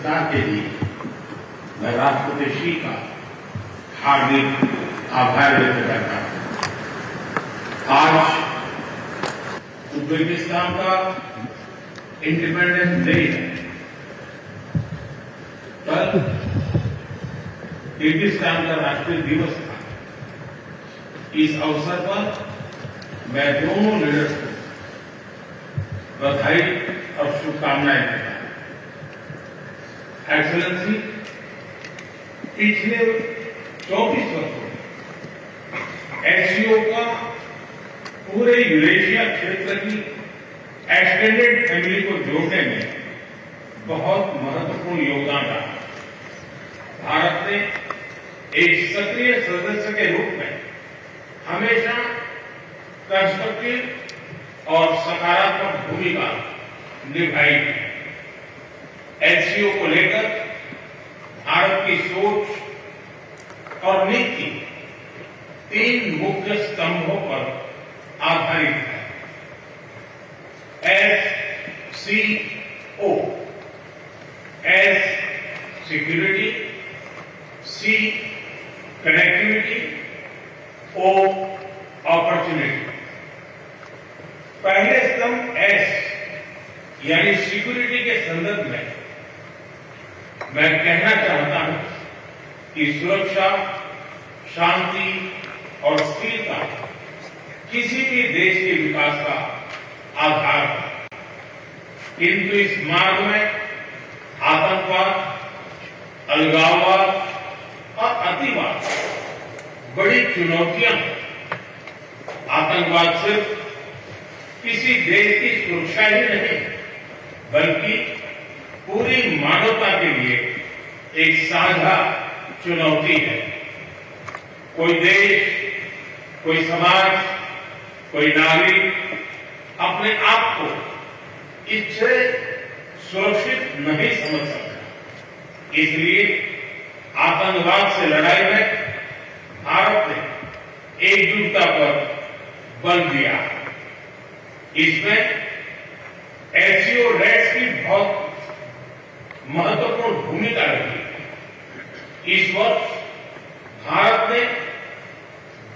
विस्तार के लिए मैं राष्ट्रपति श्री का हार्दिक आभार व्यक्त करता हूं। आज उज्बेकिस्तान का इंडिपेंडेंस डे है। कल किर्गिस्तान का राष्ट्रीय दिवस था। इस अवसर पर मैं दोनों लीडर्स को बधाई और शुभकामनाएं देता हूं। एक्सेलेंसी, पिछले 24 वर्षों में एससीओ का पूरे यूरेशिया क्षेत्र की एक्सटेंडेड फैमिली को जोड़ने में बहुत महत्वपूर्ण योगदान रहा। भारत ने एक सक्रिय सदस्य के रूप में हमेशा कंस्ट्रक्टिव और सकारात्मक भूमिका निभाई है। एससीओ को लेकर भारत की सोच और नीति 3 मुख्य स्तंभों पर आधारित है। एससीओ, एस सिक्योरिटी, सी कनेक्टिविटी, ओ अपॉर्चुनिटी। पहले स्तंभ एस यानी सिक्योरिटी के संदर्भ में मैं कहना चाहता हूं कि सुरक्षा, शांति और स्थिरता किसी भी देश के विकास का आधार है। किंतु इस मार्ग में आतंकवाद, अलगाववाद और अतिवाद बड़ी चुनौतियां हैं। आतंकवाद सिर्फ किसी देश की सुरक्षा ही नहीं, बल्कि पूरी मानवता के लिए एक साझा चुनौती है। कोई देश, कोई समाज, कोई नागरिक अपने आप को इससे सुरक्षित नहीं समझ सकता। इसलिए आतंकवाद से लड़ाई में भारत ने एकजुटता पर बल दिया। इसमें एससीओ रेड्स की बहुत महत्वपूर्ण भूमिका रही। इस वर्ष भारत ने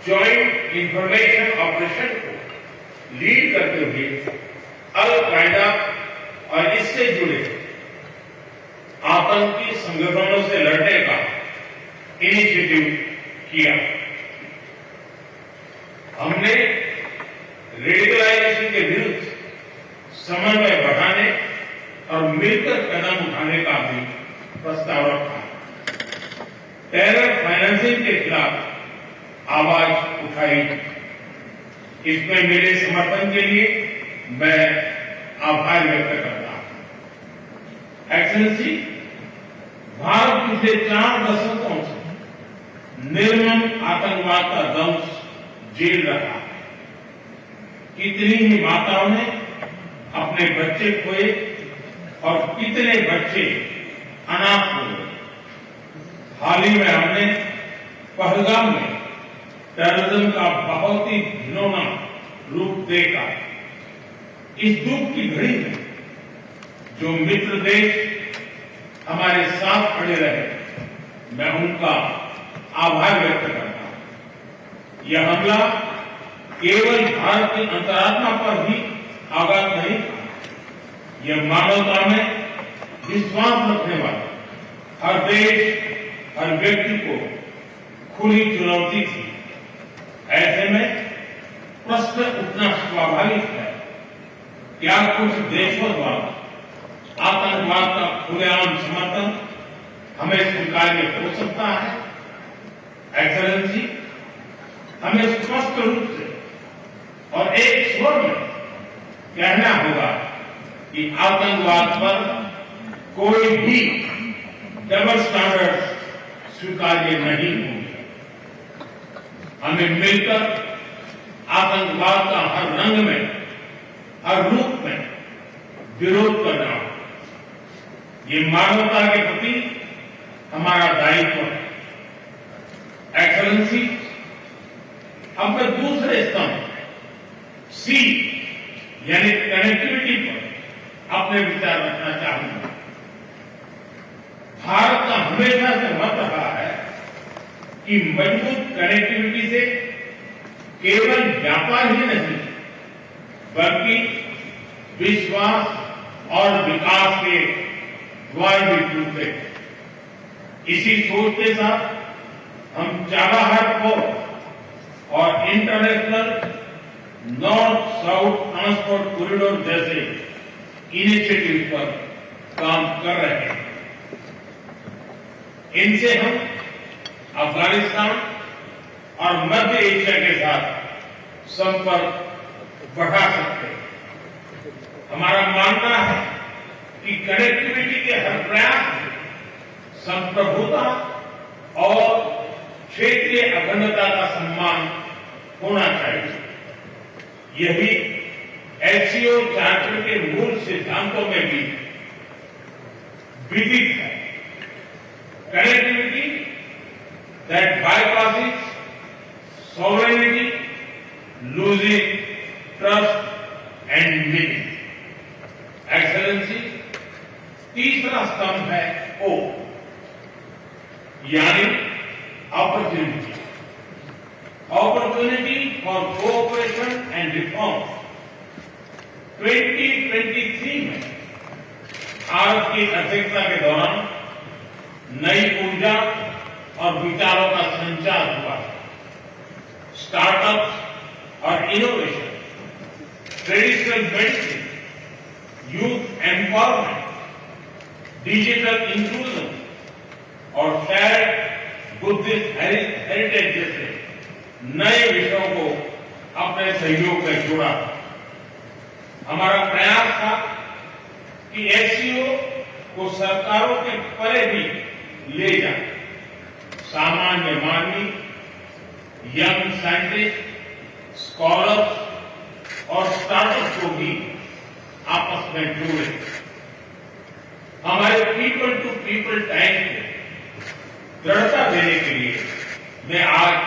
ज्वाइंट इंफॉर्मेशन ऑपरेशन को लीड करते हुए अल कायदा और इससे जुड़े आतंकी संगठनों से लड़ने का इनिशिएटिव किया। हमने रेडिकलाइजेशन के विरुद्ध समन्वय बढ़ाने और मिलकर कदम उठाने का भी प्रस्ताव रखा। टेरर फाइनेंसिंग के खिलाफ आवाज उठाई। इसमें मेरे समर्थन के लिए मैं आभार व्यक्त करता हूं। एक्सेलेंसी, भारत पिछले 4 दशकों से निर्मम आतंकवाद का दंश झेल रहा है। कितनी ही माताओं ने अपने बच्चे खोए और कितने बच्चे अनाथ हो गए। हाल ही में हमने पहलगाम में टेररिज्म का बहुत ही घिनौना रूप देखा। इस दुख की घड़ी में जो मित्र देश हमारे साथ खड़े रहे, मैं उनका आभार व्यक्त करता हूं। यह हमला केवल भारत की अंतरात्मा पर ही आघात नहीं था, यह मानवता में विश्वास रखने वाले हर देश, हर व्यक्ति को खुली चुनौती थी। ऐसे में प्रश्न उठना स्वाभाविक है, क्या कुछ देशों द्वारा आतंकवाद का खुलेआम समर्थन हमें स्वीकार्य हो सकता है? एक्सेलेंसी, हमें स्पष्ट रूप से और एक स्वर में कहना होगा कि आतंकवाद पर कोई भी डबल स्टैंडर्ड स्वीकार्य नहीं होंगे। हमें मिलकर आतंकवाद का हर रंग में, हर रूप में विरोध करना होगा। ये मानवता के प्रति हमारा दायित्व है। एक्सेलेंसी, अब मैं दूसरे स्तंभ सी यानी कनेक्टिविटी पर अपने विचार रखना चाहूंगा। हमेशा से मत रहा है कि मजबूत कनेक्टिविटी से केवल व्यापार ही नहीं बल्कि विश्वास और विकास के द्वार भी खुलते हैं। इसी सोच के साथ हम चाबहार पोर्ट और international north south transport corridor जैसे इनिशिएटिव पर काम कर रहे हैं। इनसे हम अफगानिस्तान और मध्य एशिया के साथ संपर्क बढ़ा सकते हैं। हमारा मानना है कि कनेक्टिविटी के हर प्रयास में संप्रभुता और क्षेत्रीय अखंडता का सम्मान होना चाहिए। यही एससीओ चार्टर के मूल सिद्धांतों में भी विदित है। Connectivity that bypasses sovereignty, losing trust and meaning. Excellency, तीसरा स्तंभ है ओ, यानी opportunity. Opportunity for cooperation and reform. 2023 में भारत की अध्यक्षता के दौरान नई ऊर्जा और विचारों का संचार हुआ। स्टार्टअप्स और innovation, traditional medicine, youth empowerment, digital inclusion और शेयर्ड बुद्धिस्ट हेरिटेज जैसे नए विषयों को अपने सहयोग में जोड़ा। हमारा प्रयास था कि एससीओ को सरकारों के परे भी ले जाए। सामान्य मानवी, यंग साइंटिस्ट, स्कॉलर्स और स्टार्टअप को भी आपस में जोड़े। हमारे पीपल टू पीपल टाइम को दृढ़ता देने के लिए मैं आज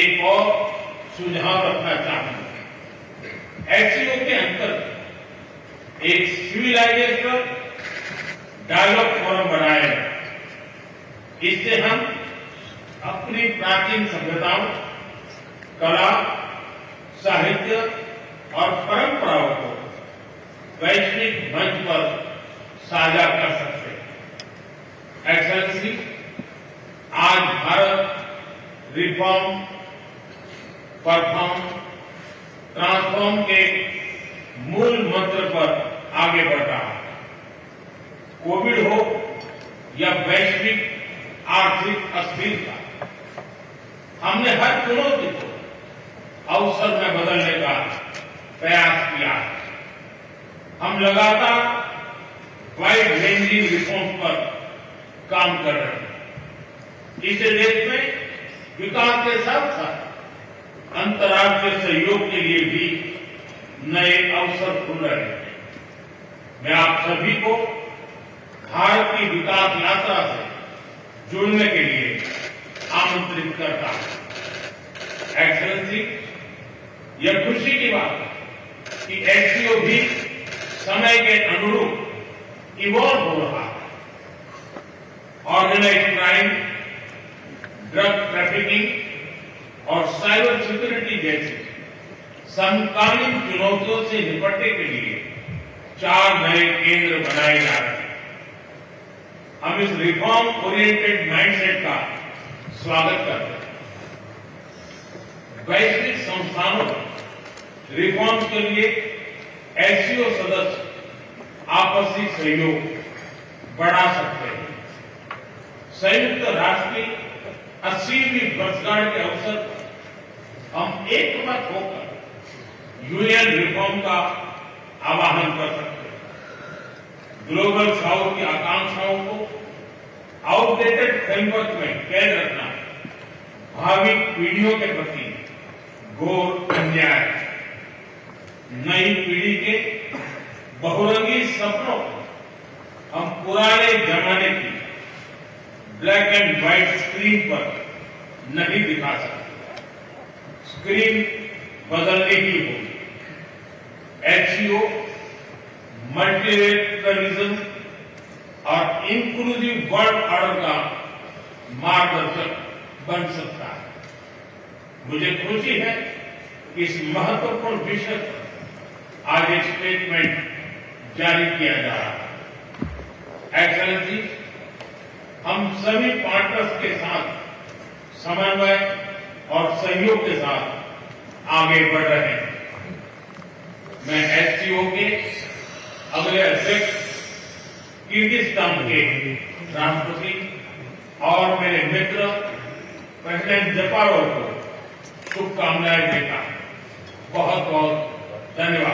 एक और सुझाव रखना चाहूंगा। एससीओ के अंतर्गत एक सिविलाइजेशन डायलॉग फोरम बनाया है। इससे हम अपनी प्राचीन सभ्यताओं, कला, साहित्य और परंपराओं को वैश्विक मंच पर साझा कर सकते हैं। एक्सेलेंसी, आज भारत रिफॉर्म, परफॉर्म, ट्रांसफॉर्म के मूल मंत्र पर आगे बढ़ रहा है। कोविड हो या वैश्विक आर्थिक अस्थिरता, हमने हर चुनौती को अवसर में बदलने का प्रयास किया है। हम लगातार वाइड रेंजिंग रिफॉर्म्स पर काम कर रहे हैं। इससे देश में विकास के साथ साथ अंतर्राष्ट्रीय सहयोग के लिए भी नए अवसर खुल रहे हैं। मैं आप सभी को भारत की विकास यात्रा से जुड़ने के लिए आमंत्रित करता हूं। एक्सेलेंसी, यह खुशी की बात है कि एससीओ भी समय के अनुरूप इवॉल्व हो रहा है। ऑर्गेनाइज्ड क्राइम, ड्रग ट्रैफिकिंग और साइबर सिक्योरिटी जैसी समकालीन चुनौतियों से निपटने के लिए 4 नए केंद्र बनाए जा रहे हैं। हम इस रिफॉर्म ओरिएंटेड माइंडसेट का स्वागत करते हैं। वैश्विक संस्थानों में रिफॉर्म के लिए एससीओ सदस्य आपसी सहयोग बढ़ा सकते हैं। संयुक्त राष्ट्र की 80वीं वर्षगांठ के अवसर पर हम एकमत होकर यूएन रिफॉर्म का आह्वान कर सकते हैं। ग्लोबल साउथ की आकांक्षाओं को आउटडेटेड फ्रेमवर्क में कैद रखना भावी पीढ़ियों के प्रति घोर अन्याय है। नई पीढ़ी के बहुरंगी सपनों को हम पुराने जमाने की ब्लैक एंड व्हाइट स्क्रीन पर नहीं दिखा सकते। स्क्रीन बदलने की होगी। एचसीओ मल्टीलेटरलिज्म और इंक्लूसिव वर्ल्ड ऑर्डर का मार्गदर्शक बन सकता है। मुझे खुशी है कि इस महत्वपूर्ण विषय पर आज एक स्टेटमेंट जारी किया जा रहा है। एक्सेलेंसी, हम सभी पार्टनर्स के साथ समन्वय और सहयोग के साथ आगे बढ़ रहे हैं। मैं एससीओ के अगले अध्यक्ष किर्गिस्तान के राष्ट्रपति और मेरे मित्र प्रेसिडेंट जपारोव को शुभकामनाएं देता हूं। बहुत बहुत धन्यवाद।